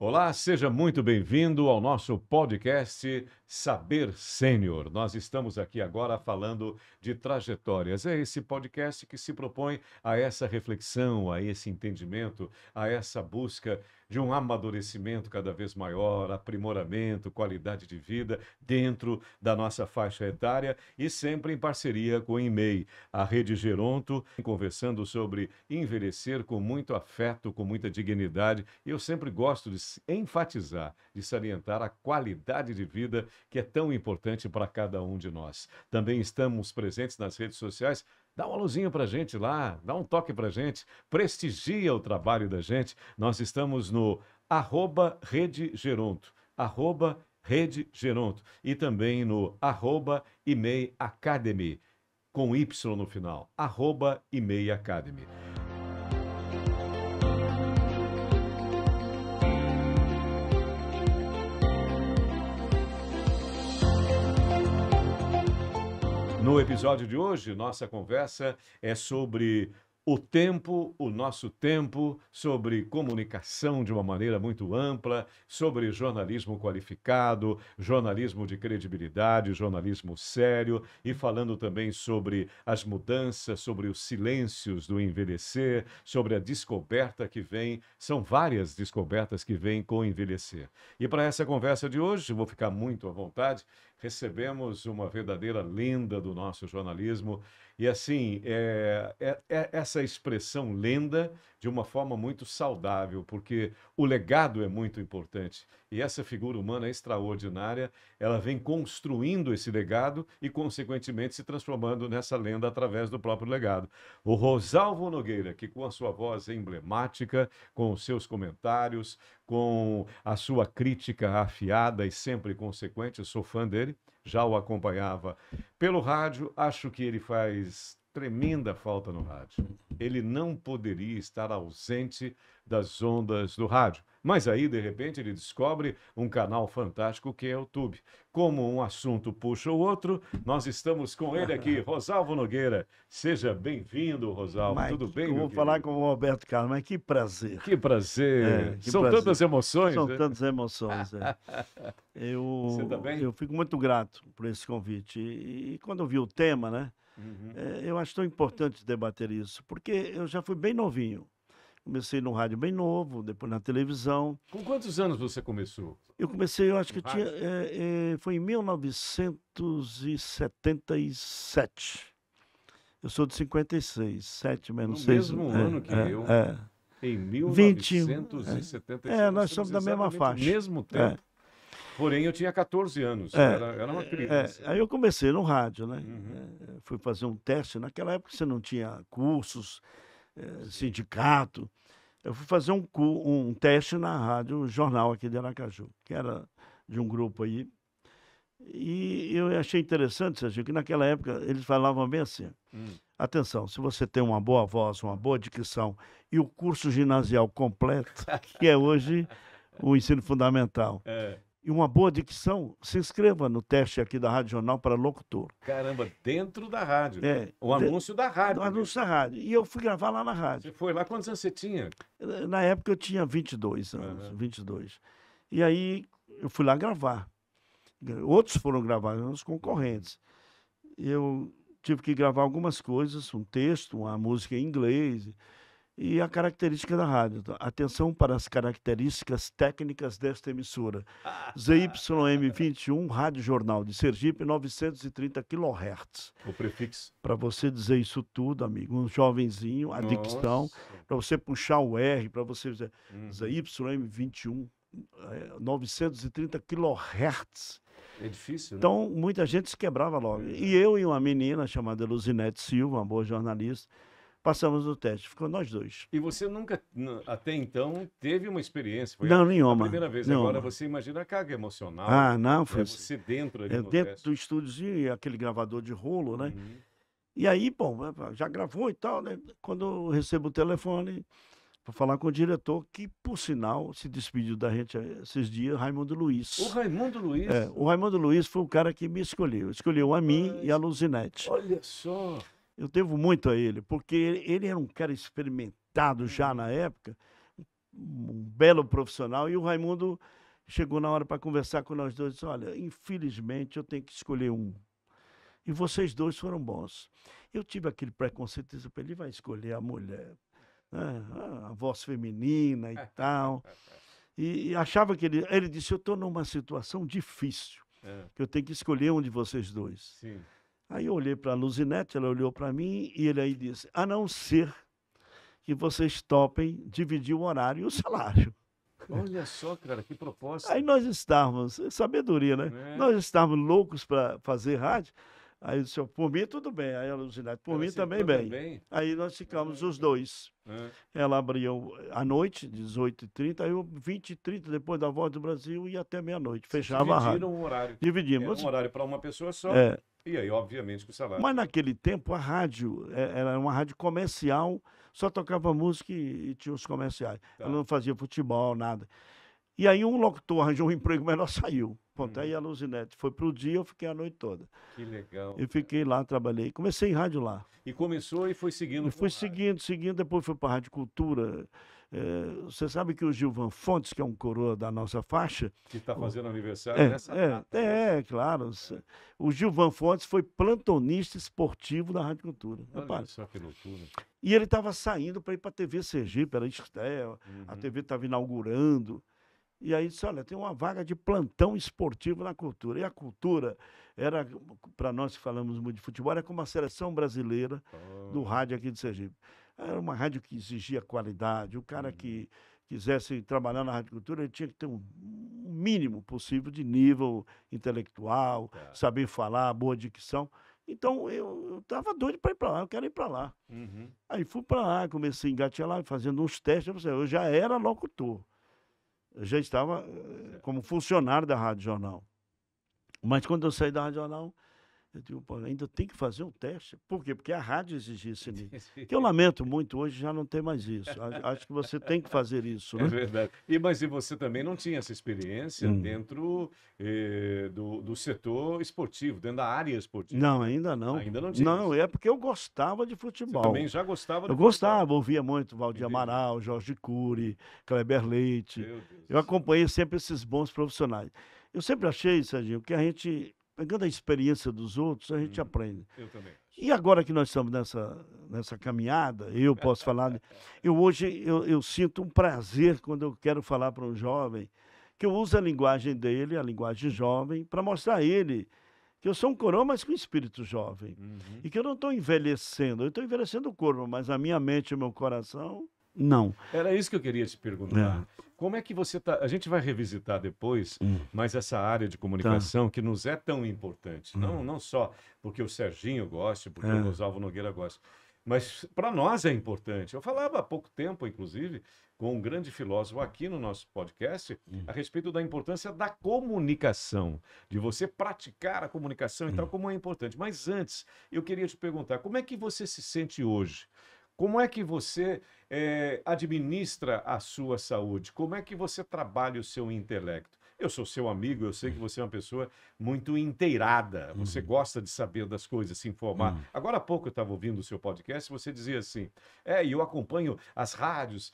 Olá, seja muito bem-vindo ao nosso podcast Saber Sênior. Nós estamos aqui agora falando de trajetórias. É esse podcast que se propõe a essa reflexão, a esse entendimento, a essa busca de um amadurecimento cada vez maior, aprimoramento, qualidade de vida dentro da nossa faixa etária e sempre em parceria com o IMEI, a Rede Geronto, conversando sobre envelhecer com muito afeto, com muita dignidade. E eu sempre gosto de enfatizar, de salientar a qualidade de vida que é tão importante para cada um de nós. Também estamos presentes nas redes sociais. Dá um alôzinho para a gente lá, dá um toque para a gente, prestigia o trabalho da gente. Nós estamos no @Rede Geronto, @Rede Geronto e também no @IMEI Academy, com Y no final, @IMEI Academy. No episódio de hoje, nossa conversa é sobre o tempo, o nosso tempo, sobre comunicação de uma maneira muito ampla, sobre jornalismo qualificado, jornalismo de credibilidade, jornalismo sério, e falando também sobre as mudanças, sobre os silêncios do envelhecer, sobre a descoberta que vem, são várias descobertas que vêm com o envelhecer. E para essa conversa de hoje, vou ficar muito à vontade, recebemos uma verdadeira lenda do nosso jornalismo. E assim, essa expressão lenda de uma forma muito saudável, porque o legado é muito importante. E essa figura humana extraordinária, ela vem construindo esse legado e, consequentemente, se transformando nessa lenda através do próprio legado. O Rosalvo Nogueira, que com a sua voz emblemática, com os seus comentários, com a sua crítica afiada e sempre consequente, eu sou fã dele, já o acompanhava pelo rádio, acho que ele faz tremenda falta no rádio. Ele não poderia estar ausente das ondas do rádio. Mas aí, de repente, ele descobre um canal fantástico que é o YouTube. Como um assunto puxa o outro, nós estamos com ele aqui, Rosalvo Nogueira. Seja bem-vindo, Rosalvo. Mas Tudo bem, eu meu vou falar querido? com o Roberto Carlos, mas que prazer. Que prazer. Que São prazer. tantas emoções, São né? tantas emoções. Você tá bem? Eu fico muito grato por esse convite. E quando eu vi o tema, né, Uhum. eu acho tão importante debater isso, porque eu já fui bem novinho. Comecei no rádio bem novo, depois na televisão. Com quantos anos você começou? Eu comecei, eu acho que No eu tinha, rádio? foi em 1977. Eu sou de 56, 7 No menos 6. mesmo ano que eu, em 20. 1977. Nós somos da mesma exatamente faixa. o mesmo tempo. Porém, eu tinha 14 anos, era uma criança. Aí eu comecei no rádio, né? Uhum. Fui fazer um teste. Naquela época você não tinha cursos, sindicato. Eu fui fazer um teste na Rádio Jornal aqui de Aracaju, que era de um grupo aí. E eu achei interessante, Serginho, que naquela época eles falavam bem assim: atenção, se você tem uma boa voz, uma boa dicção e o curso ginasial completo, que é hoje o ensino fundamental, É. e uma boa dicção, se inscreva no teste aqui da Rádio Jornal para locutor. Caramba, dentro da rádio. É, O anúncio da rádio. No anúncio da rádio. E eu fui gravar lá na rádio. Você foi lá, quantos anos você tinha? Na época eu tinha 22 anos, 22. E aí eu fui lá gravar. Outros foram gravar, os concorrentes. Eu tive que gravar algumas coisas, um texto, uma música em inglês e a característica da rádio. Atenção para as características técnicas desta emissora. ZYM21, Rádio Jornal de Sergipe, 930 kHz. O prefixo. Para você dizer isso tudo, amigo, um jovenzinho, a dicção, para você puxar o R, para você dizer ZYM21, 930 kHz. É difícil, né? Então, muita gente se quebrava logo. E eu e uma menina chamada Luzinete Silva, uma boa jornalista, passamos no teste. Ficou nós dois. E você nunca, até então, teve uma experiência? Foi Não, a nenhuma. primeira vez. Nenhuma. Agora você imagina a carga emocional. Ah, não, foi Você dentro ali no dentro teste. do estúdiozinho e aquele gravador de rolo, né? E aí, bom, já gravou e tal, né? Quando eu recebo o telefone para falar com o diretor, que, por sinal, se despediu da gente esses dias, Raimundo Luiz. O Raimundo Luiz? O Raimundo Luiz foi o cara que me escolheu. Escolheu a mim e a Luzinete. Olha só. Eu devo muito a ele, porque ele era um cara experimentado já na época, um belo profissional, e o Raimundo chegou na hora para conversar com nós dois e disse, olha, infelizmente eu tenho que escolher um. E vocês dois foram bons. Eu tive aquele preconceito, disse, ele vai escolher a mulher, né? A voz feminina e tal. E achava que ele disse, eu estou numa situação difícil, que eu tenho que escolher um de vocês dois. Sim. Aí eu olhei para a Luzinete, ela olhou para mim e ele aí disse, a não ser que vocês topem dividir o horário e o salário. Olha só, cara, que proposta. Aí nós estávamos, sabedoria, né? Nós estávamos loucos para fazer rádio. Aí o senhor, por mim tudo bem. Aí a Luzinete, por Ela mim também aceitou bem. também? Aí nós ficamos os dois. Ela abria à noite, 18h30, aí eu 20h30, depois da Voz do Brasil, ia até meia-noite. Fechava a rádio. Dividiram o horário. Dividimos. Era um horário para uma pessoa só. É. E aí, obviamente, com o salário. Mas naquele tempo a rádio era uma rádio comercial, só tocava música e tinha os comerciais. Tá. Ela não fazia futebol, nada. E aí um locutor arranjou um emprego melhor, saiu. Pronto, aí a Luzinete foi pro dia, eu fiquei a noite toda. Que legal. E fiquei lá, trabalhei. Comecei em rádio lá. E começou e foi seguindo. E fui seguindo, depois fui para a Rádio Cultura. Você sabe que o Gilvan Fontes, que é um coroa da nossa faixa... Que está fazendo aniversário nessa data. Claro. O Gilvan Fontes foi plantonista esportivo da Rádio Cultura. Olha só que loucura. E ele estava saindo para ir para a TV Sergipe, era estreia, a TV estava inaugurando. E aí disse, olha, tem uma vaga de plantão esportivo na Cultura. E a Cultura era, para nós que falamos muito de futebol, era como a seleção brasileira do rádio aqui de Sergipe. Era uma rádio que exigia qualidade. O cara que quisesse trabalhar na Rádio Cultura, ele tinha que ter um mínimo possível de nível intelectual, saber falar, boa dicção. Então, eu estava doido para ir para lá, eu quero ir para lá. Aí fui para lá, comecei a engatear lá, fazendo uns testes. Eu já era locutor. Eu já estava como funcionário da Rádio Jornal. Mas quando eu saí da Rádio Jornal, eu digo, pô, ainda tem que fazer um teste. Por quê? Porque a rádio exigia esse nível. Que eu lamento muito, hoje já não tem mais isso. Acho que você tem que fazer isso, né? É verdade. Mas você também não tinha essa experiência dentro do setor esportivo, dentro da área esportiva? Não, ainda não. Ainda não tinha. Não, é porque eu gostava de futebol. Você também já gostava de futebol? Eu gostava, ouvia muito Valdir Amaral, Jorge Cury, Kleber Leite. Eu acompanhei sempre esses bons profissionais. Eu sempre achei, Serginho, que a gente... Pegando a experiência dos outros, a gente aprende. Eu também. E agora que nós estamos nessa caminhada, eu posso falar... Hoje eu sinto um prazer quando eu quero falar para um jovem, que eu uso a linguagem dele, a linguagem jovem, para mostrar a ele que eu sou um coroa, mas com espírito jovem. E que eu não estou envelhecendo. Eu estou envelhecendo o corpo, mas a minha mente e o meu coração, não. Era isso que eu queria te perguntar. Como é que você está... A gente vai revisitar depois, mas essa área de comunicação que nos é tão importante. Não só porque o Serginho gosta, porque o Rosalvo Nogueira gosta, mas para nós é importante. Eu falava há pouco tempo, inclusive, com um grande filósofo aqui no nosso podcast, a respeito da importância da comunicação, de você praticar a comunicação e tal, como é importante. Mas antes, eu queria te perguntar, como é que você se sente hoje? Como é que você administra a sua saúde? Como é que você trabalha o seu intelecto? Eu sou seu amigo, eu sei que você é uma pessoa muito inteirada, você gosta de saber das coisas, se informar. Agora há pouco eu estava ouvindo o seu podcast, você dizia assim, e eu acompanho as rádios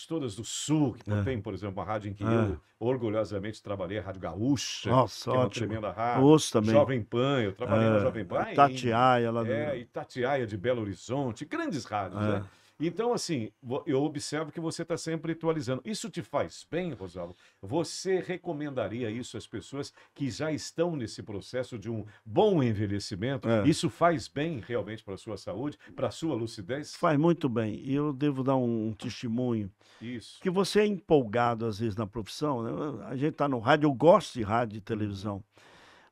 todas do Sul, que tem, por exemplo, uma rádio em que eu orgulhosamente trabalhei, a Rádio Gaúcha, nossa, que é uma ótimo. tremenda rádio. Ouço também. Jovem Pan, eu trabalhei na Jovem Pan. Itatiaia, lá do... Itatiaia de Belo Horizonte, grandes rádios, né? Então, assim, eu observo que você está sempre atualizando. Isso te faz bem, Rosalvo? Você recomendaria isso às pessoas que já estão nesse processo de um bom envelhecimento? Isso faz bem realmente para a sua saúde, para a sua lucidez? Faz muito bem. E eu devo dar um testemunho. Isso. Que você é empolgado, às vezes, na profissão. Né? A gente está no rádio, eu gosto de rádio e televisão.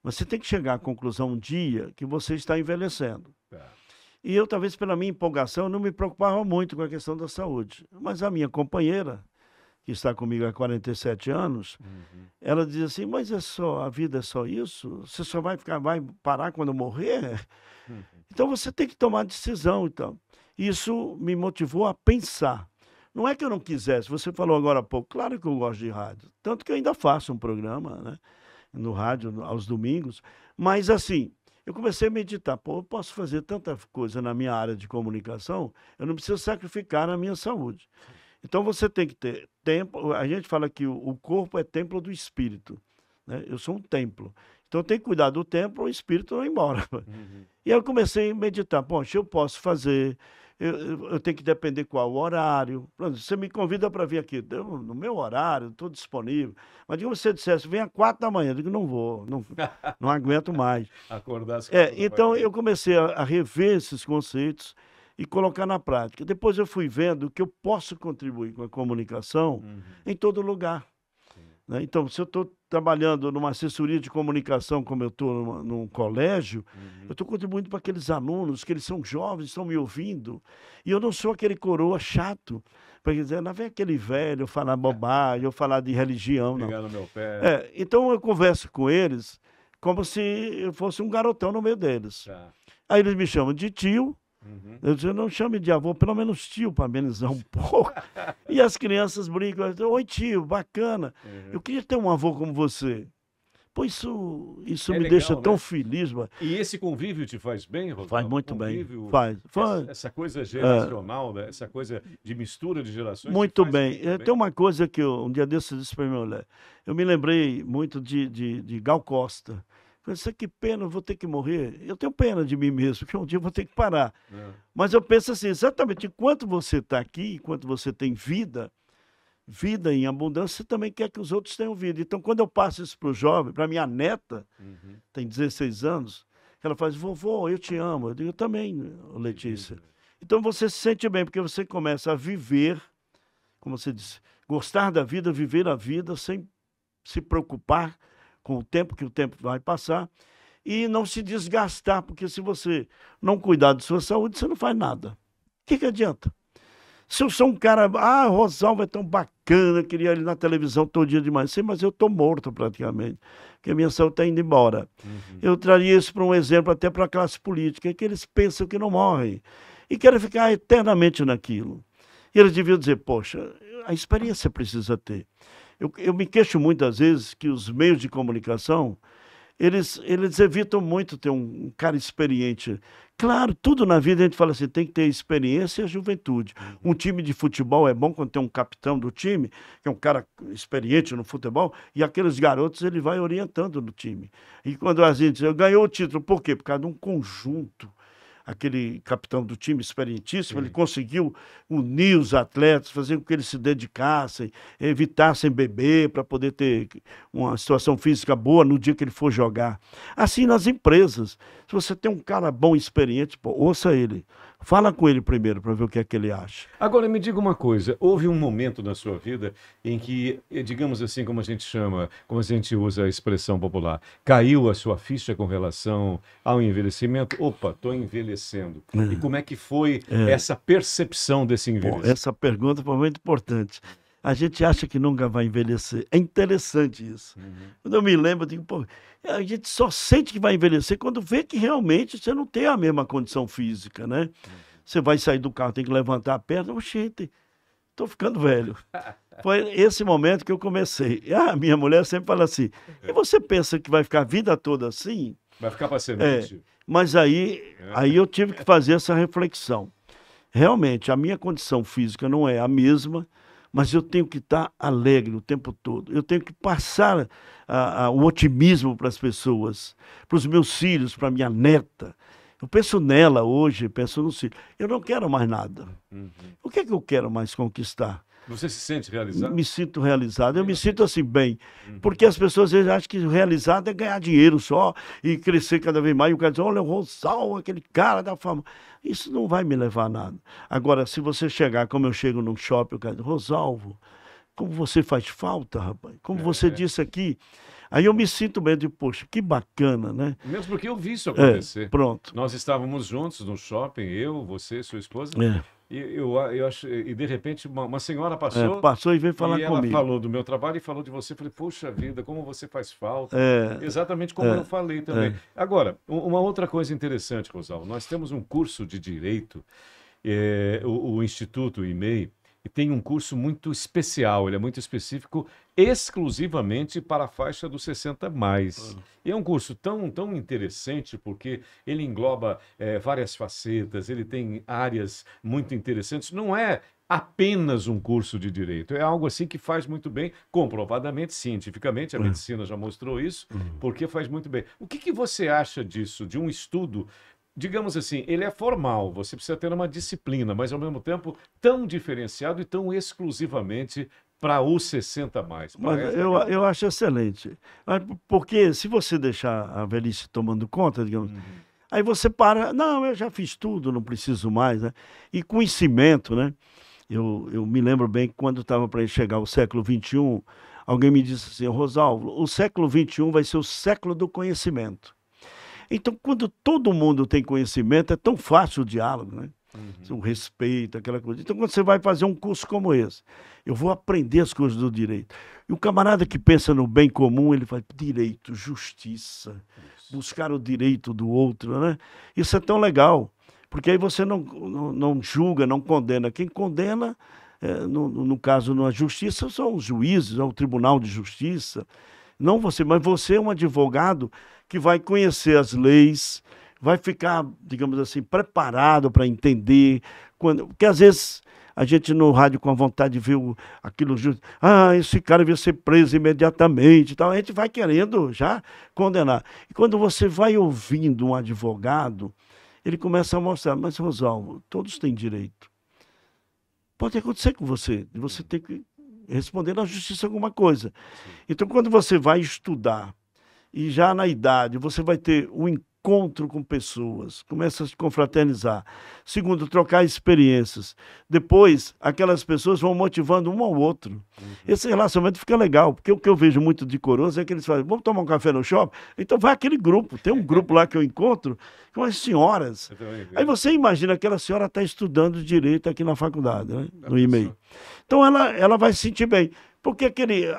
Você tem que chegar à conclusão um dia que você está envelhecendo. E eu, talvez pela minha empolgação, não me preocupava muito com a questão da saúde. Mas a minha companheira, que está comigo há 47 anos, ela diz assim, mas a vida é só isso? Você só vai parar quando morrer? Então você tem que tomar decisão. Então. Isso me motivou a pensar. Não é que eu não quisesse, você falou agora há pouco, claro que eu gosto de rádio. Tanto que eu ainda faço um programa, né, no rádio, aos domingos. Mas assim... Eu comecei a meditar, eu posso fazer tanta coisa na minha área de comunicação, eu não preciso sacrificar a minha saúde. Então você tem que ter tempo. A gente fala que o corpo é templo do espírito, né? Eu sou um templo. Então eu tenho que cuidar do templo, o espírito não ir embora. Uhum. E aí eu comecei a meditar. Poxa, eu posso fazer, eu tenho que depender qual o horário. Pronto, você me convida para vir aqui, no meu horário, estou disponível. Mas digamos que você dissesse, vem às 4 da manhã, eu digo, não vou, não aguento mais. Acordar às 4 da Então manhã. eu comecei a rever esses conceitos e colocar na prática. Depois eu fui vendo que eu posso contribuir com a comunicação Uhum. em todo lugar, né? Então, se eu estou trabalhando numa assessoria de comunicação, como eu estou num colégio, eu estou contribuindo para aqueles alunos, que eles são jovens, estão me ouvindo, e eu não sou aquele coroa chato, para dizer, não vem aquele velho falar bobagem, ou falar de religião, não. Pegar no meu pé. Então, eu converso com eles como se eu fosse um garotão no meio deles. Tá. Aí eles me chamam de tio. Uhum. Eu disse, não chame de avô, pelo menos tio, para amenizar um pouco. E as crianças brincam, oi tio, bacana. Uhum. Eu queria ter um avô como você. Pô, isso É me legal, deixa né? tão feliz. Mano. E esse convívio te faz bem, Rosal? Faz muito bem. Convívio, Faz. Essa coisa geracional, né? Essa coisa de mistura de gerações. te Muito faz bem. Tem uma coisa que um dia desses eu disse para minha mulher. Eu me lembrei muito de Gal Costa. Eu falei, que pena, eu vou ter que morrer. Eu tenho pena de mim mesmo, porque um dia eu vou ter que parar. Mas eu penso assim, exatamente, enquanto você está aqui, enquanto você tem vida em abundância, você também quer que os outros tenham vida. Então, quando eu passo isso para o jovem, para minha neta, tem 16 anos, ela faz, vovô, eu te amo. Eu digo, eu também, Letícia. Então, você se sente bem, porque você começa a viver, como você disse, gostar da vida, viver a vida sem se preocupar com o tempo, que o tempo vai passar, e não se desgastar, porque se você não cuidar de sua saúde, você não faz nada. O que adianta? Se eu sou um cara, Rosalvo é tão bacana, queria ele na televisão todo dia de manhã, sim, mas eu estou morto praticamente, porque a minha saúde está indo embora. Eu traria isso para um exemplo até para a classe política, que eles pensam que não morrem, e querem ficar eternamente naquilo. E eles deviam dizer, poxa, a experiência precisa ter. Eu me queixo muitas vezes que os meios de comunicação, eles evitam muito ter um cara experiente. Claro, tudo na vida a gente fala assim, tem que ter experiência e a juventude. Um time de futebol é bom quando tem um capitão do time, que é um cara experiente no futebol, e aqueles garotos ele vai orientando no time. E quando a gente ganhou o título, por quê? Por causa de um conjunto. Aquele capitão do time experientíssimo, ele conseguiu unir os atletas, fazer com que eles se dedicassem, evitassem beber para poder ter uma situação física boa no dia que ele for jogar. Assim nas empresas, se você tem um cara bom, experiente, pô, ouça ele. Fala com ele primeiro para ver o que é que ele acha. Agora, me diga uma coisa, houve um momento na sua vida em que, digamos assim, como a gente chama, como a gente usa a expressão popular, caiu a sua ficha com relação ao envelhecimento? Opa, estou envelhecendo. E como é que foi essa percepção desse envelhecimento? Essa pergunta foi muito importante. A gente acha que nunca vai envelhecer. É interessante isso. Quando eu me lembro, eu digo, pô, a gente só sente que vai envelhecer quando vê que realmente você não tem a mesma condição física, né? Você vai sair do carro, tem que levantar a perna, oxente, estou ficando velho. Foi esse momento que eu comecei. A minha mulher sempre fala assim, e você pensa que vai ficar a vida toda assim? Vai ficar para semente? Mas aí eu tive que fazer essa reflexão. Realmente, a minha condição física não é a mesma, mas eu tenho que estar alegre o tempo todo. Eu tenho que passar o otimismo para as pessoas, para os meus filhos, para a minha neta. Eu penso nela hoje, penso no filho. Eu não quero mais nada. O que é que eu quero mais conquistar? Você se sente realizado? Me sinto realizado, eu me sinto assim bem. Porque as pessoas às vezes acham que realizado é ganhar dinheiro só e crescer cada vez mais. E o cara diz, olha, o Rosal, aquele cara da fama. Isso não vai me levar a nada. Agora, se você chegar, como eu chego num shopping, o cara diz, Rosalvo, como você faz falta, rapaz. Como você disse aqui. Aí eu me sinto bem, eu digo, poxa, que bacana, né? Mesmo porque eu vi isso acontecer. Pronto. Nós estávamos juntos no shopping, eu, você, sua esposa. E eu acho, e de repente uma senhora passou. Passou e veio falar e comigo. Ela falou do meu trabalho e falou de você. Eu falei, puxa vida, como você faz falta. Exatamente como eu falei também. Agora, uma outra coisa interessante, Rosal. Nós temos um curso de Direito, o Instituto IMEI, tem um curso muito especial, ele é muito específico, exclusivamente para a faixa dos 60 mais. E é um curso tão interessante, porque ele engloba várias facetas, ele tem áreas muito interessantes. Não é apenas um curso de direito, é algo assim que faz muito bem, comprovadamente, cientificamente, a medicina já mostrou isso, porque faz muito bem. O que você acha disso, de um estudo, digamos assim, ele é formal, você precisa ter uma disciplina, mas ao mesmo tempo tão diferenciado e tão exclusivamente para os 60 mais? Mas eu acho excelente. Porque se você deixar a velhice tomando conta, digamos, aí você para, não, eu já fiz tudo, não preciso mais, né? E conhecimento, né? Eu me lembro bem que quando estava para chegar o século XXI, alguém me disse assim, Rosalvo, o século XXI vai ser o século do conhecimento. Então, quando todo mundo tem conhecimento, é tão fácil o diálogo, né? O respeito, aquela coisa. Então, quando você vai fazer um curso como esse, eu vou aprender as coisas do direito. E o camarada que pensa no bem comum, ele faz direito, justiça, buscar o direito do outro, né? Isso é tão legal, porque aí você não julga, não condena. Quem condena, no caso, na justiça, são os juízes, é o Tribunal de Justiça. Não você, mas você é um advogado que vai conhecer as leis, vai ficar, digamos assim, preparado para entender. Porque às vezes a gente no rádio com a vontade de ver aquilo justo. Esse cara devia ser preso imediatamente e tal. A gente vai querendo já condenar. E quando você vai ouvindo um advogado, ele começa a mostrar, mas Rosalvo, todos têm direito. Pode acontecer com você, e você tem que responder na justiça alguma coisa. Então, quando você vai estudar, e já na idade, você vai ter um encontro com pessoas, começa a se confraternizar. Segundo, trocar experiências. Depois, aquelas pessoas vão motivando um ao outro. Esse relacionamento fica legal, porque o que eu vejo muito de coroas é que eles falam, vamos tomar um café no shopping? Então vai aquele grupo, tem um grupo lá que eu encontro, com as senhoras. Aí você imagina, aquela senhora está estudando direito aqui na faculdade, né? No e-mail. Então ela vai se sentir bem. Porque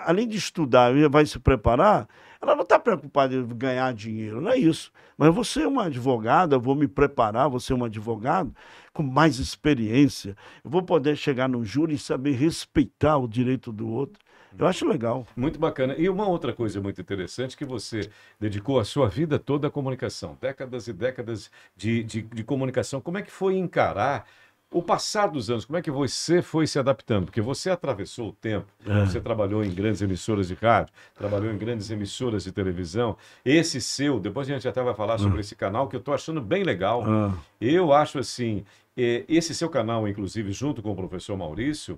além de estudar, vai se preparar, ela não está preocupada em ganhar dinheiro, não é isso. Mas você é uma advogada, eu vou me preparar, você é um advogado com mais experiência. Eu vou poder chegar no júri e saber respeitar o direito do outro. Eu acho legal. Muito bacana. E uma outra coisa muito interessante, que você dedicou a sua vida toda à comunicação. Décadas e décadas de comunicação. Como é que foi encarar o passar dos anos? Como é que você foi se adaptando? Porque você atravessou o tempo, você trabalhou em grandes emissoras de rádio, trabalhou em grandes emissoras de televisão. Esse seu, depois a gente até vai falar sobre esse canal, que eu estou achando bem legal. Eu acho assim, esse seu canal, inclusive, junto com o professor Maurício,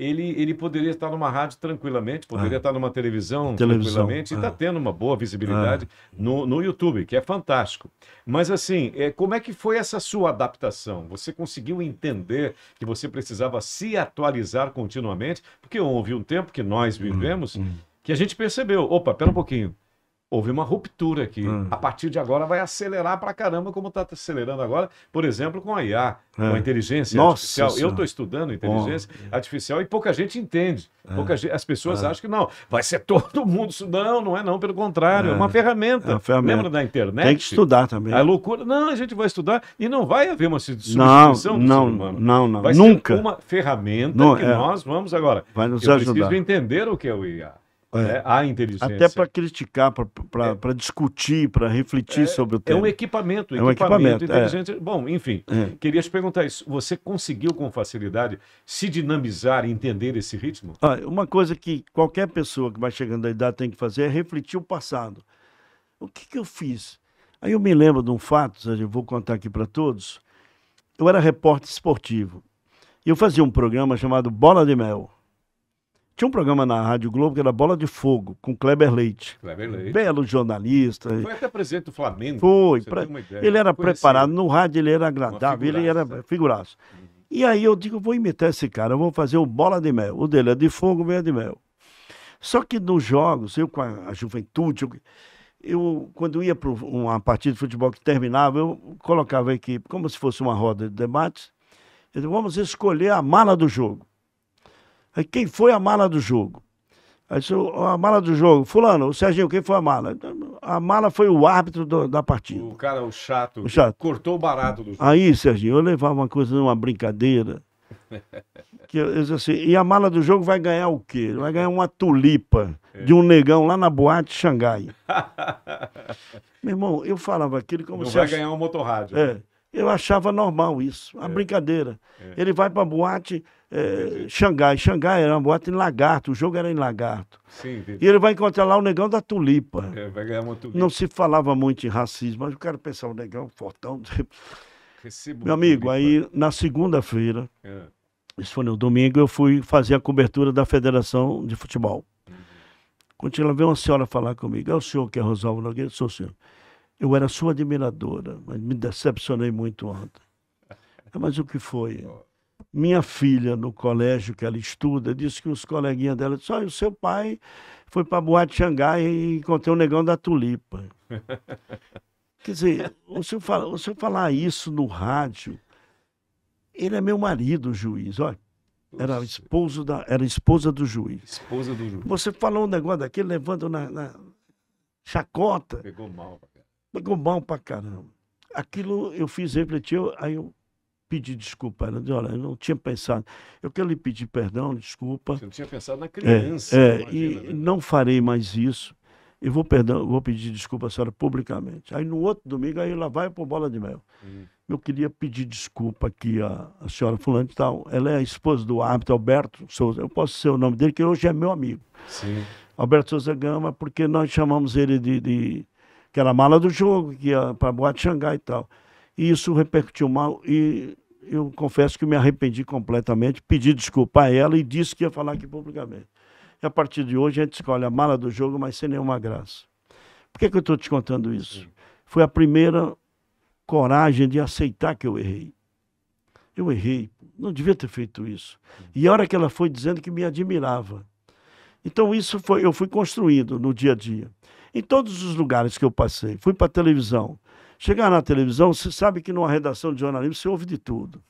ele poderia estar numa rádio tranquilamente, poderia estar numa televisão tranquilamente, e está tendo uma boa visibilidade no YouTube, que é fantástico. Mas assim, como é que foi essa sua adaptação? Você conseguiu entender que você precisava se atualizar continuamente? Porque houve um tempo que nós vivemos que a gente percebeu, opa, pera um pouquinho, houve uma ruptura aqui. A partir de agora vai acelerar pra caramba, como está acelerando agora, por exemplo, com a IA, com a inteligência artificial. Eu estou estudando inteligência artificial e pouca gente entende. As pessoas acham que não, vai ser todo mundo. Não é não, pelo contrário, é uma ferramenta. Lembra da internet? Tem que estudar também. A loucura. Não, a gente vai estudar e não vai haver uma substituição do ser humano. Não, vai nunca. Ser uma ferramenta que nós vamos agora. Vai nos Eu ajudar. preciso entender o que é o IA. A inteligência. Até para criticar, para discutir, para refletir sobre o tema. É um equipamento, equipamento inteligente. Bom, enfim, queria te perguntar isso. Você conseguiu com facilidade se dinamizar e entender esse ritmo? Uma coisa que qualquer pessoa que vai chegando à idade tem que fazer é refletir o passado. O que eu fiz? Aí eu me lembro de um fato, eu vou contar aqui para todos. Eu era repórter esportivo. E eu fazia um programa chamado Bola de Mel. Tinha um programa na Rádio Globo que era Bola de Fogo, com Kleber Leite. Kleber Leite. Belo jornalista. Foi até presidente do Flamengo. Foi. Ele era preparado. No rádio ele era agradável, ele era figuraço. E aí eu digo, vou imitar esse cara, eu vou fazer o Bola de Mel. O dele é de fogo, o meu é de mel. Só que nos jogos, eu com a juventude, quando ia para uma partida de futebol que terminava, eu colocava a equipe como se fosse uma roda de debate. Eu digo, vamos escolher a mala do jogo. Aí, quem foi a mala do jogo? Aí disse, a mala do jogo, fulano, o Serginho, quem foi a mala? A mala foi o árbitro da partida. O cara, o chato, chato. Cortou o barato do jogo. Aí, Serginho, eu levava uma coisa numa brincadeira. Que eu disse assim, e a mala do jogo vai ganhar o quê? Vai ganhar uma tulipa de um negão lá na boate Xangai. Meu irmão, eu falava aquilo como Não se... vai ganhar um motorrádio. É, eu achava normal isso, uma brincadeira. Ele vai para a boate Xangai. Xangai era uma boate em Lagarto, o jogo era em Lagarto. Sim, E ele vai encontrar lá o negão da tulipa. vai ganhar uma tulipa. Não se falava muito em racismo, mas o cara pensava, o negão, fortão. Recebo Meu amigo, tulipa. aí na segunda-feira, isso foi no domingo, eu fui fazer a cobertura da Federação de Futebol. Quando ela veio uma senhora falar comigo, é o senhor que é Rosalvo Nogueira? Sou o senhor. Eu era sua admiradora, mas me decepcionei muito ontem. Mas o que foi? Minha filha, no colégio que ela estuda, disse que os coleguinhas dela disseram, o seu pai foi para a boate Xangai e encontrou o negão da tulipa. Quer dizer, o senhor falar isso no rádio, ele é meu marido, o juiz, olha. Era esposa do juiz. Esposa do juiz. Você falou um negócio daquele, levando na chacota. Pegou mal pra caramba. Pegou mal pra caramba. Aquilo eu fiz refletir, aí eu pedi desculpa. Ela disse, olha, eu não tinha pensado. Eu quero lhe pedir perdão, desculpa. Você não tinha pensado na criança. Imagina, né? Não farei mais isso. Eu vou pedir desculpa à senhora publicamente. Aí no outro domingo, aí ela vai pro Bola de Mel. Eu queria pedir desculpa aqui à senhora fulana e tal. Ela é a esposa do árbitro Alberto Souza. Eu posso ser o nome dele, que hoje é meu amigo. Sim. Alberto Souza Gama, porque nós chamamos ele que era a mala do jogo, que ia para a boate Xangai e tal. E isso repercutiu mal e eu confesso que me arrependi completamente, pedi desculpa a ela e disse que ia falar aqui publicamente. E a partir de hoje a gente escolhe a mala do jogo, mas sem nenhuma graça. Por que eu estou te contando isso? Foi a primeira coragem de aceitar que eu errei. Eu errei, não devia ter feito isso. E a hora que ela foi dizendo que me admirava. Então isso eu fui construindo no dia a dia. Em todos os lugares que eu passei, fui para a televisão. Chegar na televisão, você sabe que numa redação de jornalismo você ouve de tudo.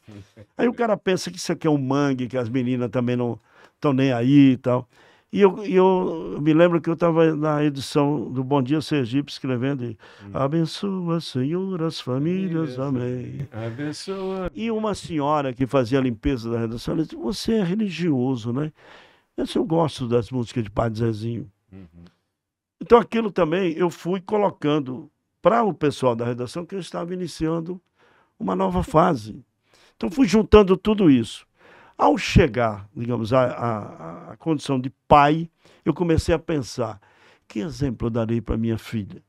Aí o cara pensa que isso aqui é um mangue, que as meninas também não estão nem aí e tal. E eu me lembro que eu estava na edição do Bom Dia Sergipe escrevendo abençoa, Senhor, as famílias, amém. Abençoa. E uma senhora que fazia a limpeza da redação, ela disse, você é religioso, né? Eu gosto das músicas de Padre Zezinho. Então aquilo também eu fui colocando para o pessoal da redação que eu estava iniciando uma nova fase. Então fui juntando tudo isso. Ao chegar, digamos, à condição de pai, eu comecei a pensar, que exemplo eu darei para minha filha?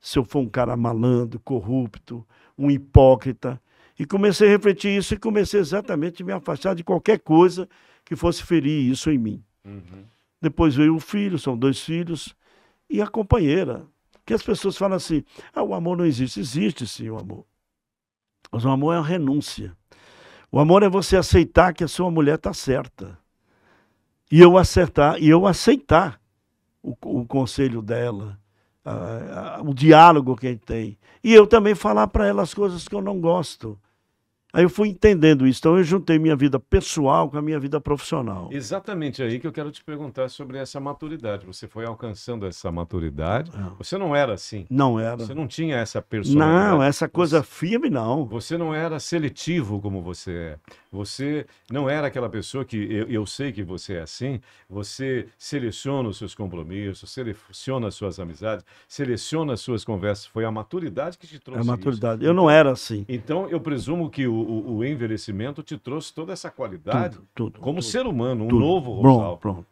Se eu for um cara malandro, corrupto, um hipócrita. E comecei a refletir isso e comecei exatamente a me afastar de qualquer coisa que fosse ferir isso em mim. Depois veio o filho, são 2 filhos, e a companheira. Que as pessoas falam assim, o amor não existe. Existe sim o amor. Mas o amor é uma renúncia. O amor é você aceitar que a sua mulher está certa. E eu aceitar o conselho dela, o diálogo que a gente tem. E eu também falar para ela as coisas que eu não gosto. Aí eu fui entendendo isso. Então eu juntei minha vida pessoal com a minha vida profissional. Exatamente aí que eu quero te perguntar sobre essa maturidade. Você foi alcançando essa maturidade. Você não era assim. Não era. Você não tinha essa personalidade. Não, essa coisa firme, não. Você não era seletivo como você é. Você não era aquela pessoa que, eu sei que você é assim, você seleciona os seus compromissos, seleciona as suas amizades, seleciona as suas conversas. Foi a maturidade que te trouxe A maturidade. isso. Eu não era assim. Então, eu presumo que o envelhecimento te trouxe toda essa qualidade como ser humano, um novo Rosalvo. Pronto.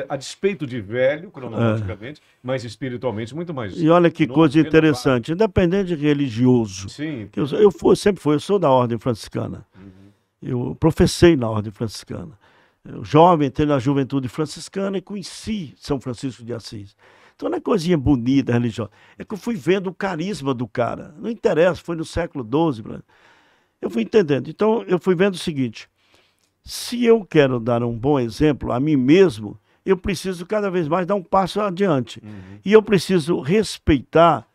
A despeito de velho, cronologicamente, mas espiritualmente muito mais. E olha que coisa interessante, independente de religioso. Sim. Sempre fui, eu sou da ordem franciscana. Eu professei na ordem franciscana. Eu, jovem, entrei na juventude franciscana e conheci São Francisco de Assis. Então não é coisinha bonita, religiosa. É que eu fui vendo o carisma do cara. Não interessa, foi no século XII. Eu fui entendendo. Então eu fui vendo o seguinte, se eu quero dar um bom exemplo a mim mesmo, eu preciso cada vez mais dar um passo adiante. E eu preciso respeitar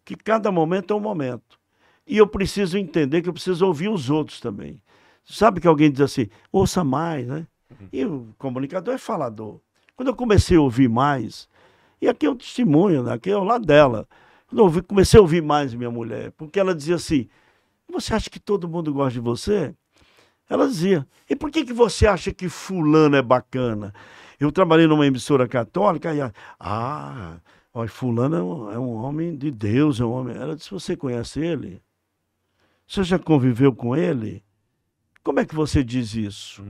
que cada momento é um momento. E eu preciso entender que eu preciso ouvir os outros também. Sabe que alguém diz assim, ouça mais, né? E o comunicador é falador. Quando eu comecei a ouvir mais, e aqui é o testemunho, né? Aqui é o lado dela. Quando eu comecei a ouvir mais minha mulher, porque ela dizia assim, você acha que todo mundo gosta de você? Ela dizia, e por que você acha que fulano é bacana? Eu trabalhei numa emissora católica, olha, fulano é um homem de Deus, é um homem... Ela disse, você conhece ele? Você já conviveu com ele? Como é que você diz isso?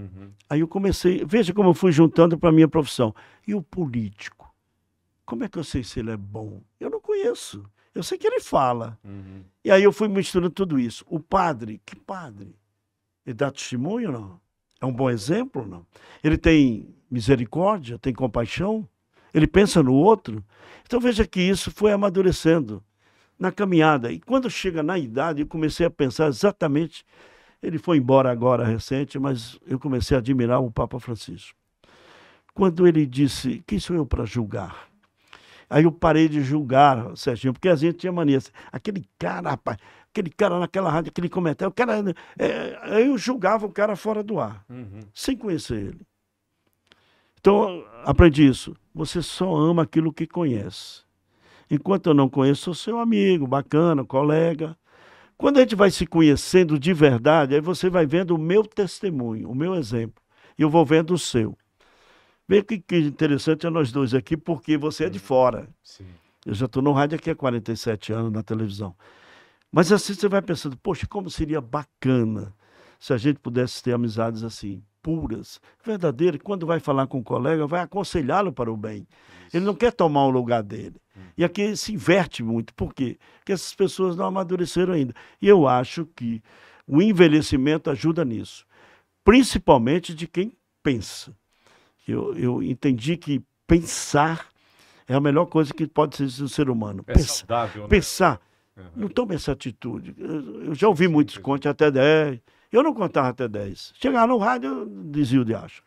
Aí eu comecei, veja como eu fui juntando para a minha profissão. E o político? Como é que eu sei se ele é bom? Eu não conheço. Eu sei que ele fala. E aí eu fui misturando tudo isso. O padre, que padre? Ele dá testemunho ou não? É um bom exemplo ou não? Ele tem misericórdia, tem compaixão? Ele pensa no outro? Então veja que isso foi amadurecendo na caminhada. E quando chega na idade, eu comecei a pensar exatamente... Ele foi embora agora, recente, mas eu comecei a admirar o Papa Francisco. Quando ele disse, quem sou eu para julgar? Aí eu parei de julgar, Serginho, porque a gente tinha mania. Aquele cara, rapaz, aquele cara naquela rádio, aquele comentário, o cara, eu julgava o cara fora do ar, sem conhecer ele. Então, aprendi isso. Você só ama aquilo que conhece. Enquanto eu não conheço, sou seu amigo, bacana, colega. Quando a gente vai se conhecendo de verdade, aí você vai vendo o meu testemunho, o meu exemplo. E eu vou vendo o seu. Veja que interessante é nós dois aqui, porque você é de fora. Sim. Eu já estou no rádio aqui há 47 anos, na televisão. Mas assim você vai pensando, poxa, como seria bacana se a gente pudesse ter amizades assim, puras, verdadeiras. Quando vai falar com um colega, vai aconselhá-lo para o bem. Isso. Ele não quer tomar o lugar dele. E aqui se inverte muito. Por quê? Porque essas pessoas não amadureceram ainda. E eu acho que o envelhecimento ajuda nisso. Principalmente de quem pensa. Eu entendi que pensar é a melhor coisa que pode ser um ser humano. É saudável, né? Pensar. Não tome essa atitude. Eu já ouvi muitos conte até 10. Eu não contava até 10. Chegava no rádio, eu dizia o de acho.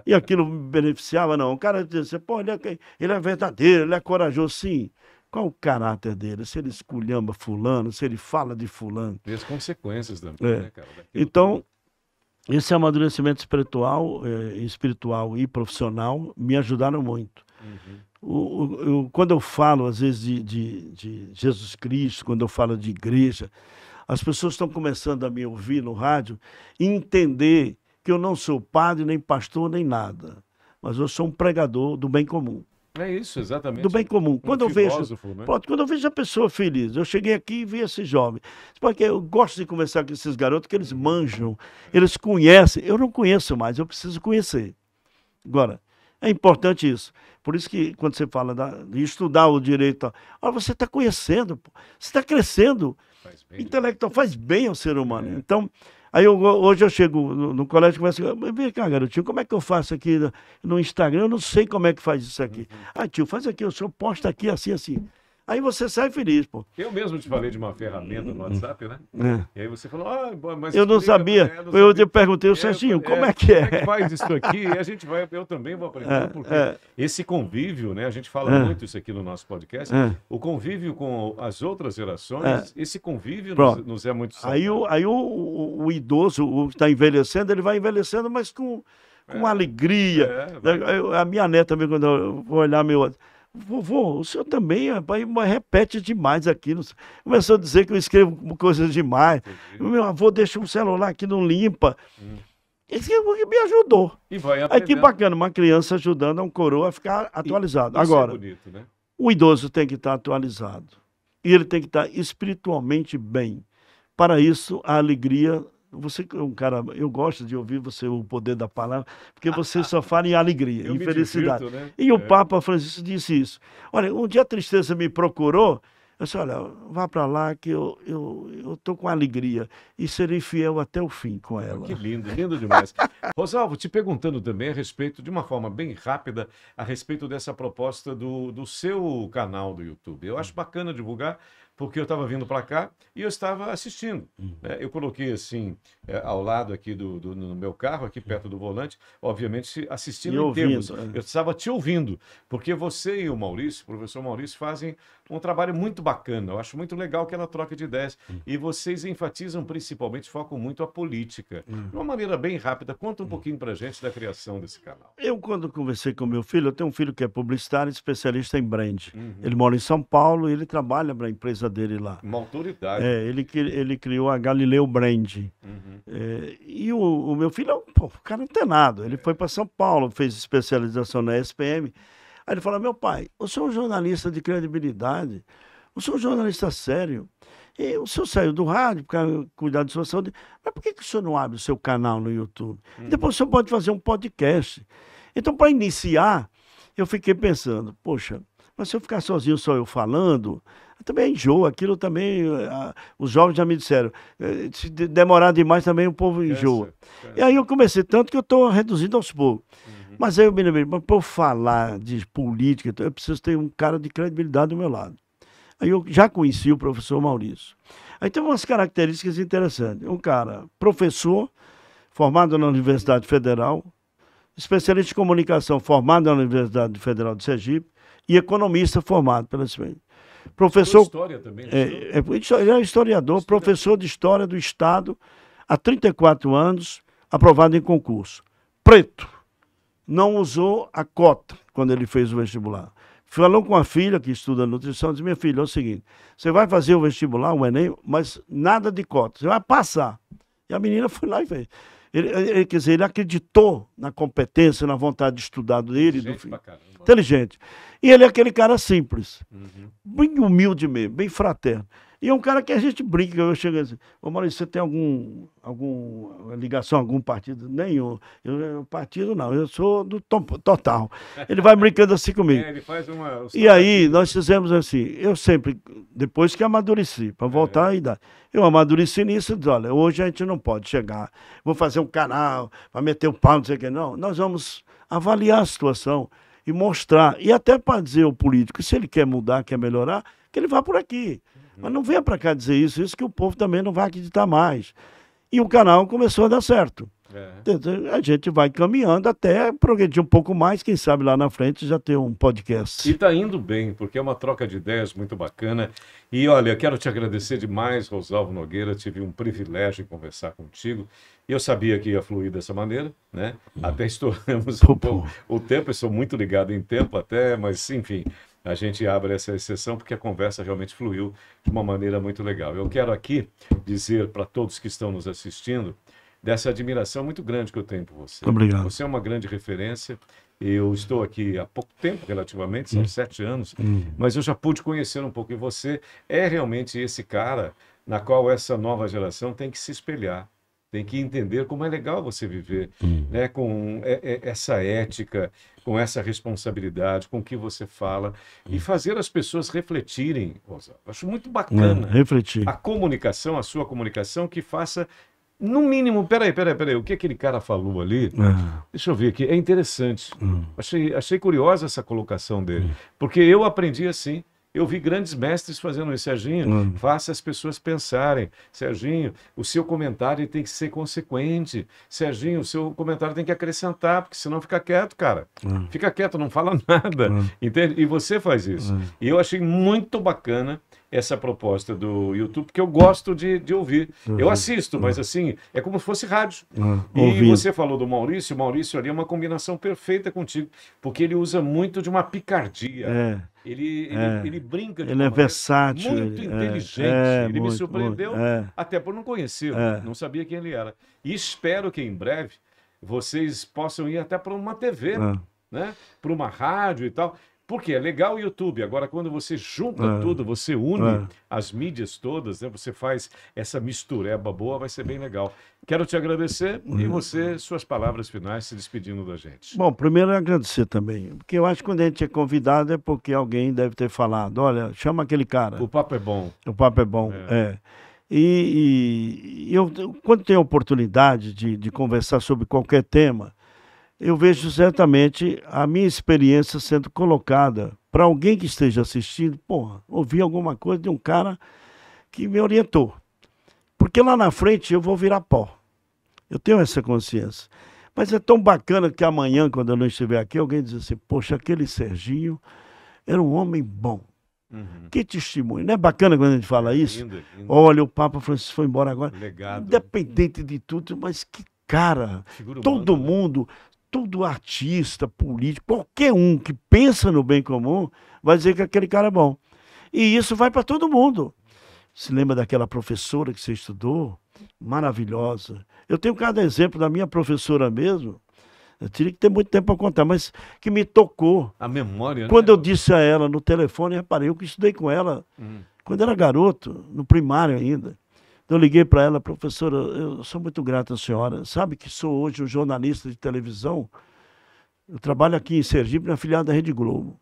E aquilo me beneficiava, não. O cara dizia, pô, ele é verdadeiro, ele é corajoso. Sim. Qual o caráter dele? Se ele esculhamba fulano, se ele fala de fulano. E as consequências também, né, cara? Então, esse amadurecimento espiritual e profissional me ajudaram muito. Quando eu falo, às vezes, de Jesus Cristo, quando eu falo de igreja, as pessoas estão começando a me ouvir no rádio e entender que eu não sou padre, nem pastor, nem nada. Mas eu sou um pregador do bem comum. É isso, exatamente. Do bem comum. Quando eu vejo, né? Quando eu vejo a pessoa feliz, eu cheguei aqui e vi esse jovem. Porque eu gosto de conversar com esses garotos que eles manjam, eles conhecem. Eu não conheço mais, eu preciso conhecer. Agora, é importante isso. Por isso que quando você fala de estudar o direito, olha, você está conhecendo, você está crescendo. Intelectual faz bem ao ser humano. Então, aí hoje eu chego no colégio e começo a dizer, vem cá, garotinho, como é que eu faço aqui no Instagram? Eu não sei como é que faz isso aqui. Tio, faz aqui, o senhor posta aqui assim, assim. Aí você sai feliz, pô. Eu mesmo te falei de uma ferramenta no WhatsApp, né? E aí você falou, mas... Eu não sabia. Eu perguntei ao Serginho, como é que é? Como é que faz isso aqui? E a gente eu também vou aprender, porque esse convívio, né? A gente fala muito isso aqui no nosso podcast. O convívio com as outras gerações, esse convívio nos é muito saudável. Aí o idoso, o que está envelhecendo, ele vai envelhecendo, mas com alegria. A minha neta, quando eu vou olhar meu... Vovô, o senhor também, rapaz, repete demais aqui. Começou a dizer que eu escrevo coisas demais. Meu avô deixa um celular aqui, não limpa. Isso me ajudou. E vai aí que bacana, uma criança ajudando um coroa a ficar atualizado. Agora, é bonito, né? O idoso tem que estar atualizado. E ele tem que estar espiritualmente bem. Para isso, a alegria... Você é um cara, eu gosto de ouvir você, o poder da palavra, porque você só fala em alegria, em felicidade. Divirto, né? E o Papa Francisco disse isso. Olha, um dia a tristeza me procurou, eu disse, olha, vá para lá que eu estou com alegria e serei fiel até o fim com ela. Que lindo, lindo demais. Rosalvo, te perguntando também a respeito, de uma forma bem rápida, a respeito dessa proposta do seu canal do YouTube. Eu acho bacana divulgar, porque eu estava vindo para cá e eu estava assistindo. Né? Eu coloquei assim, ao lado aqui no meu carro, aqui perto do volante, obviamente assistindo em termos. Eu estava te ouvindo, porque você e o Maurício, o professor Maurício, fazem um trabalho muito bacana. Eu acho muito legal aquela troca de ideias. E vocês enfatizam principalmente, focam muito a política. De uma maneira bem rápida, conta um pouquinho para a gente da criação desse canal. Eu, quando conversei com meu filho, eu tenho um filho que é publicitário, especialista em brand. Ele mora em São Paulo e ele trabalha para a empresa empresa dele lá. Uma autoridade. Ele criou a Galileu Brand. E o meu filho, pô, o cara antenado. Ele foi para São Paulo, fez especialização na SPM. Aí ele falou, meu pai, o senhor é um jornalista de credibilidade, o senhor é um jornalista sério, e o senhor saiu do rádio para cuidar de sua saúde, mas por que o senhor não abre o seu canal no YouTube? Depois o senhor pode fazer um podcast. Então, para iniciar, eu fiquei pensando, poxa, mas se eu ficar sozinho, só eu falando, também enjoa, aquilo também, os jovens já me disseram, se demorar demais também o povo enjoa. E aí eu comecei, tanto que eu estou reduzindo aos poucos. Mas aí eu me lembrei, para eu falar de política, eu preciso ter um cara de credibilidade do meu lado. Aí eu já conheci o professor Maurício. Aí tem umas características interessantes. Um cara, professor, formado na Universidade Federal, especialista em comunicação, formado na Universidade Federal de Sergipe, e economista formado pela SPM. Professor. História também, ele é historiador, professor de História do Estado, há 34 anos, aprovado em concurso. Preto. Não usou a cota quando ele fez o vestibular. Falou com a filha que estuda nutrição, disse, minha filha, é o seguinte, você vai fazer o vestibular, o Enem, mas nada de cota, você vai passar. E a menina foi lá e fez. Quer dizer, ele acreditou na competência, na vontade de estudar dele. Inteligente. E ele é aquele cara simples, bem humilde mesmo, bem fraterno. E é um cara que a gente brinca, eu chego assim, ô Maurício, você tem alguma ligação a algum partido? Nenhum. Partido não, eu sou do Total. Ele vai brincando assim comigo. Ele faz e aí, nós fizemos assim, eu sempre, depois que amadureci, para voltar à idade, eu amadureci nisso e disse, olha, hoje a gente não pode chegar, vou fazer um canal, para meter o pau, não sei o que, não. Nós vamos avaliar a situação e mostrar, e até para dizer ao político, se ele quer mudar, quer melhorar, que ele vá por aqui. Mas não venha para cá dizer isso que o povo também não vai acreditar mais. E o canal começou a dar certo. A gente vai caminhando até progredir um pouco mais, quem sabe lá na frente já ter um podcast. E está indo bem, porque é uma troca de ideias muito bacana. E olha, eu quero te agradecer demais, Rosalvo Nogueira, tive um privilégio em conversar contigo. Eu sabia que ia fluir dessa maneira, né? Até estouramos um pouco o tempo, eu sou muito ligado em tempo até, mas enfim, a gente abre essa exceção porque a conversa realmente fluiu de uma maneira muito legal. Eu quero aqui dizer para todos que estão nos assistindo dessa admiração muito grande que eu tenho por você. Obrigado. Você é uma grande referência. Eu estou aqui há pouco tempo, relativamente, são 7 anos, mas eu já pude conhecer um pouco. E você é realmente esse cara na qual essa nova geração tem que se espelhar. Tem que entender como é legal você viver, né, com essa ética, com essa responsabilidade, com o que você fala, e fazer as pessoas refletirem. Acho muito bacana refletir. A comunicação, a sua comunicação, que faça, no mínimo, peraí, o que aquele cara falou ali? Deixa eu ver aqui, é interessante. Achei curiosa essa colocação dele, porque eu aprendi assim. Eu vi grandes mestres fazendo isso. Serginho, faça as pessoas pensarem. Serginho, o seu comentário tem que ser consequente. Serginho, o seu comentário tem que acrescentar, porque senão fica quieto, cara. Fica quieto, não fala nada. Entende? E você faz isso. E eu achei muito bacana essa proposta do YouTube, porque eu gosto de ouvir. Eu assisto, mas assim, é como se fosse rádio. E você falou do Maurício, o Maurício ali é uma combinação perfeita contigo, porque ele usa muito de uma picardia. Ele brinca de uma maneira versátil, muito inteligente. Ele me surpreendeu, até por não conhecê-lo, não sabia quem ele era. E espero que em breve vocês possam ir até para uma TV, né? Para uma rádio e tal. Porque é legal o YouTube. Agora, quando você junta tudo, você une as mídias todas, né? Você faz essa mistureba boa, vai ser bem legal. Quero te agradecer e você, suas palavras finais, se despedindo da gente. Bom, primeiro agradecer também, porque eu acho que quando a gente é convidado é porque alguém deve ter falado, olha, chama aquele cara. O papo é bom. O papo é bom, E eu, quando tenho a oportunidade de conversar sobre qualquer tema, eu vejo certamente a minha experiência sendo colocada para alguém que esteja assistindo, ouvir alguma coisa de um cara que me orientou. Porque lá na frente eu vou virar pó. Eu tenho essa consciência. Mas é tão bacana que amanhã, quando eu não estiver aqui, alguém diz assim, poxa, aquele Serginho era um homem bom. Que testemunho. Não é bacana quando a gente fala isso? Lindo. Olha, o Papa Francisco foi embora agora. Legado. Independente de tudo, mas que cara. Todo mundo... Todo artista, político, qualquer um que pensa no bem comum, vai dizer que aquele cara é bom. E isso vai para todo mundo. Se lembra daquela professora que você estudou? Maravilhosa. Eu tenho cada exemplo da minha professora mesmo. Eu teria que ter muito tempo para contar, mas que me tocou. A memória, Quando né? eu disse a ela no telefone, reparei, eu que estudei com ela quando era garoto, no primário ainda. Então eu liguei para ela, professora, eu sou muito grato à senhora. Sabe que sou hoje um jornalista de televisão? Eu trabalho aqui em Sergipe, na filial da Rede Globo.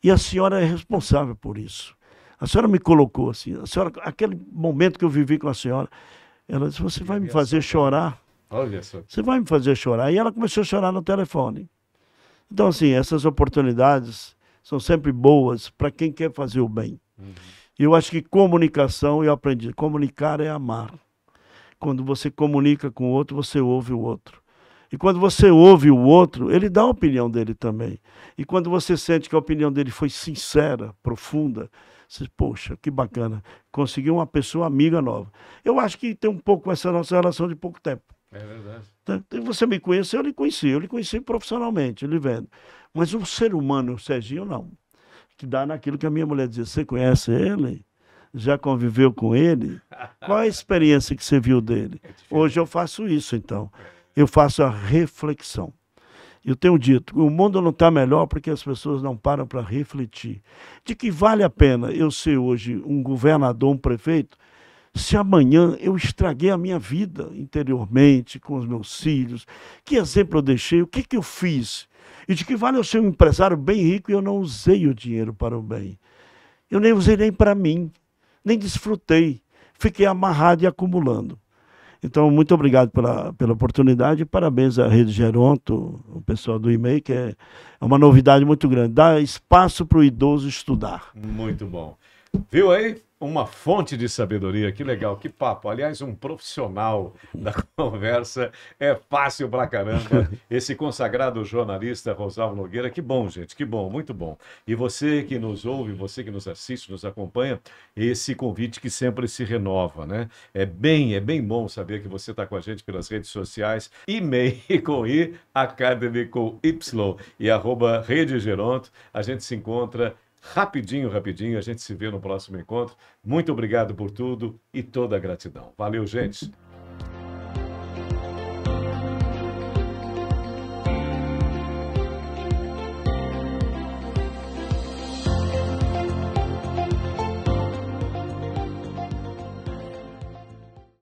E a senhora é responsável por isso. A senhora me colocou assim, a senhora, aquele momento que eu vivi com a senhora, ela disse, você vai me fazer chorar. Olha só. Você vai me fazer chorar. E ela começou a chorar no telefone. Então, assim, essas oportunidades são sempre boas para quem quer fazer o bem. E eu acho que comunicação, eu aprendi, comunicar é amar. Quando você comunica com o outro, você ouve o outro. E quando você ouve o outro, ele dá a opinião dele também. E quando você sente que a opinião dele foi sincera, profunda, você, poxa, que bacana, conseguiu uma pessoa amiga nova. Eu acho que tem um pouco essa nossa relação de pouco tempo. É verdade. Você me conheceu, eu lhe conheci profissionalmente, lhe vendo. Mas o ser humano, o Serginho, não. Que dá naquilo que a minha mulher dizia, você conhece ele? Já conviveu com ele? Qual a experiência que você viu dele? Hoje eu faço isso, então. Eu faço a reflexão. Eu tenho dito, o mundo não está melhor porque as pessoas não param para refletir. De que vale a pena eu ser hoje um governador, um prefeito, se amanhã eu estraguei a minha vida interiormente, com os meus filhos? Que exemplo eu deixei? O que eu fiz? E de que vale eu ser um empresário bem rico e eu não usei o dinheiro para o bem? Eu nem usei nem para mim, nem desfrutei. Fiquei amarrado e acumulando. Então, muito obrigado pela oportunidade e parabéns à Rede Geronto, o pessoal do e-mail, que é uma novidade muito grande. Dá espaço para o idoso estudar. Muito bom. Viu aí? Uma fonte de sabedoria, que legal, que papo. Aliás, um profissional da conversa, é fácil pra caramba. Esse consagrado jornalista Rosalvo Nogueira, que bom, gente, que bom, muito bom. E você que nos ouve, você que nos assiste, nos acompanha, esse convite que sempre se renova, né? É bem bom saber que você está com a gente pelas redes sociais, e-mail com I, Academy com Y e @Rede Geronto. A gente se encontra rapidinho, a gente se vê no próximo encontro. Muito obrigado por tudo e toda a gratidão. Valeu, gente!